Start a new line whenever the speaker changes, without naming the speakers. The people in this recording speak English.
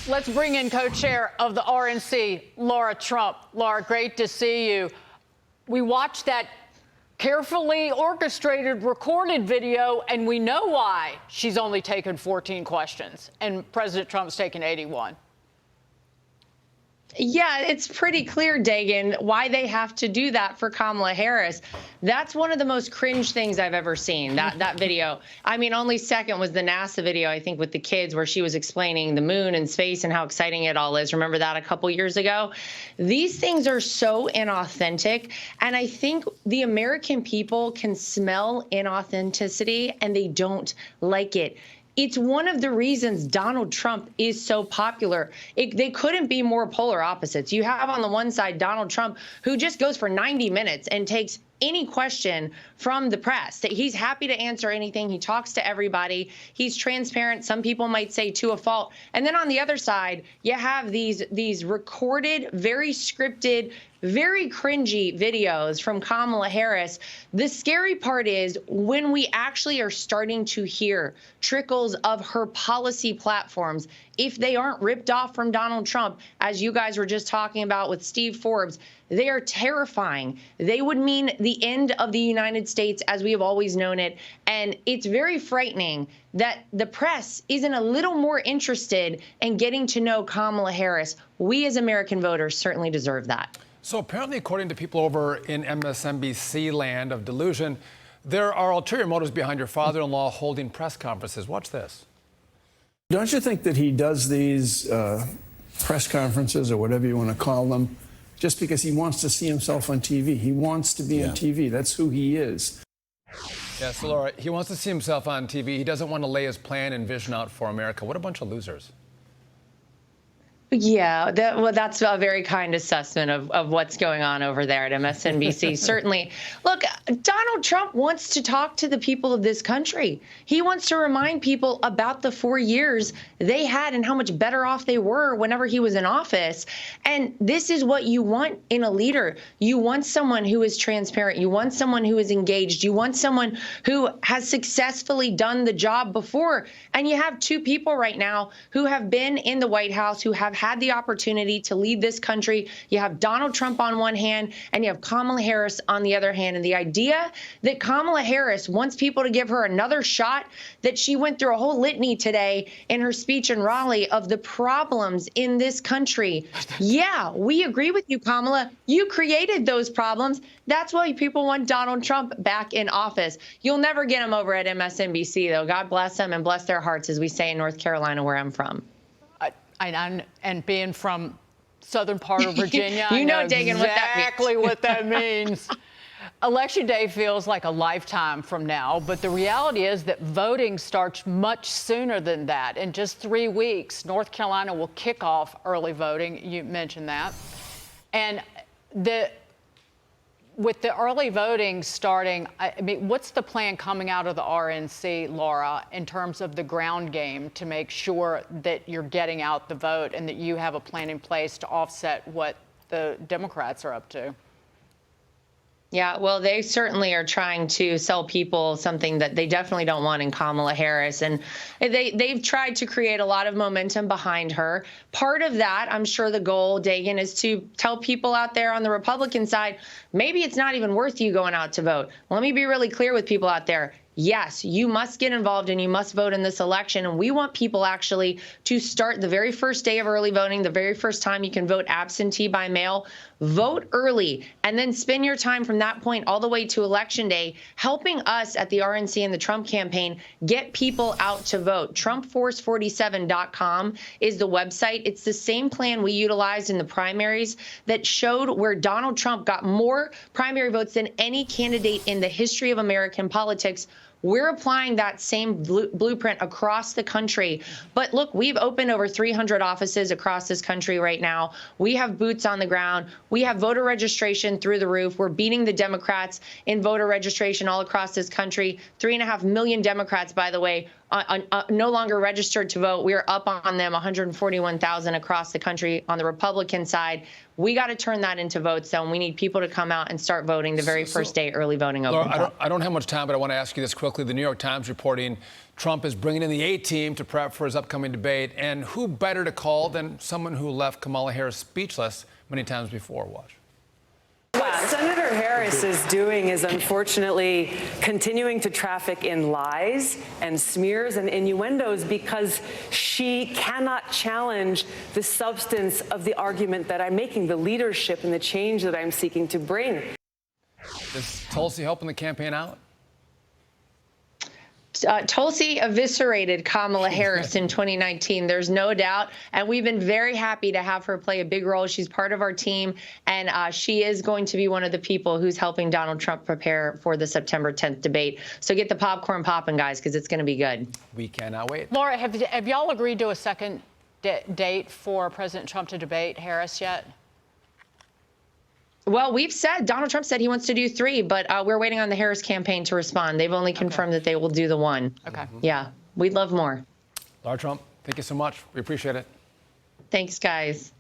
Let's bring in co-chair of the RNC, Lara Trump. Lara, great to see you. We watched that carefully orchestrated, recorded video, and we know why she's only taken 14 questions and President Trump's taken 81.
Yeah, it's pretty clear, Dagan, why they have to do that for Kamala Harris. That's one of the most cringe things I've ever seen, that video. I mean, only second was the NASA video, I think, with the kids where she was explaining the moon and space and how exciting it all is. Remember that a couple years ago? These things are so inauthentic. And I think the American people can smell inauthenticity and they don't like it. It's one of the reasons Donald Trump is so popular. They couldn't be more polar opposites. You have on the one side Donald Trump, who just goes for 90 minutes and takes any question from the press. That he's happy to answer anything. He talks to everybody. He's transparent. Some people might say to a fault. And then on the other side, you have these recorded, very scripted, very cringy videos from Kamala Harris. The scary part is when we actually are starting to hear trickles of her policy platforms, if they aren't ripped off from Donald Trump, as you guys were just talking about with Steve Forbes, they are terrifying. They would mean the end of the United States as we have always known it. And it's very frightening that the press isn't a little more interested in getting to know Kamala Harris. We as American voters certainly deserve that.
So apparently, according to people over in MSNBC land of delusion, there are ulterior motives behind your father-in-law holding press conferences. Watch this.
Don't you think that he does these press conferences or whatever you want to call them just because he wants to see himself on TV? He wants to be on TV. That's who he is.
Yeah, so Laura, he wants to see himself on TV. He doesn't want to lay his plan and vision out for America. What a bunch of losers.
Yeah, that's a very kind assessment of what's going on over there at MSNBC. Certainly. Look, Donald Trump wants to talk to the people of this country. He wants to remind people about the 4 years they had and how much better off they were whenever he was in office. And this is what you want in a leader. You want someone who is transparent. You want someone who is engaged. You want someone who has successfully done the job before. And you have two people right now who have been in the White House, who have had the opportunity to lead this country. You have Donald Trump on one hand, and you have Kamala Harris on the other hand. And the idea that Kamala Harris wants people to give her another shot, that she went through a whole litany today in her speech in Raleigh of the problems in this country. Yeah, we agree with you, Kamala. You created those problems. That's why people want Donald Trump back in office. You'll never get him over at MSNBC, though. God bless them and bless their hearts, as we say in North Carolina, where I'm from.
And being from southern part of Virginia,
you know,
Dagan, exactly what that means. Election day feels like a lifetime from now, but the reality is that voting starts much sooner than that. In just 3 weeks, North Carolina will kick off early voting. You mentioned that. And with the early voting starting, I mean, what's the plan coming out of the RNC, Laura, in terms of the ground game to make sure that you're getting out the vote and that you have a plan in place to offset what the Democrats are up to?
Yeah, well, they certainly are trying to sell people something that they definitely don't want in Kamala Harris. And they've tried to create a lot of momentum behind her. Part of that, I'm sure the goal, Dagan, is to tell people out there on the Republican side, maybe it's not even worth you going out to vote. Let me be really clear with people out there. Yes, you must get involved and you must vote in this election. And we want people actually to start the very first day of early voting, the very first time you can vote absentee by mail. Vote early and then spend your time from that point all the way to Election Day, helping us at the RNC and the Trump campaign get people out to vote. TrumpForce47.com is the website. It's the same plan we utilized in the primaries that showed where Donald Trump got more primary votes than any candidate in the history of American politics. We're applying that same blueprint across the country. But look, we've opened over 300 offices across this country right now. We have boots on the ground. We have voter registration through the roof. We're beating the Democrats in voter registration all across this country. 3.5 million Democrats, by the way, no longer registered to vote. We are up on them, 141,000 across the country on the Republican side. We got to turn that into votes, though, and we need people to come out and start voting the very first day early voting opens up.
I don't have much time, but I want to ask you this quickly. quickly, the New York Times reporting Trump is bringing in the A-team to prep for his upcoming debate. And who better to call than someone who left Kamala Harris speechless many times before? Watch.
What Senator Harris is doing is unfortunately continuing to traffic in lies and smears and innuendos because she cannot challenge the substance of the argument that I'm making, the leadership and the change that I'm seeking to bring.
Is Tulsi helping the campaign out?
Tulsi eviscerated Kamala Harris in 2019. There's no doubt. And we've been very happy to have her play a big role. She's part of our team. And she is going to be one of the people who's helping Donald Trump prepare for the September 10th debate. So get the popcorn popping, guys, because it's going to be good.
We cannot wait.
Laura, have y'all agreed to a second date for President Trump to debate Harris yet?
Well, we've said, Donald Trump said he wants to do 3, but we're waiting on the Harris campaign to respond. They've only confirmed that they will do the 1.
Okay.
Yeah, we'd love more.
Lara Trump, thank you so much. We appreciate it.
Thanks, guys.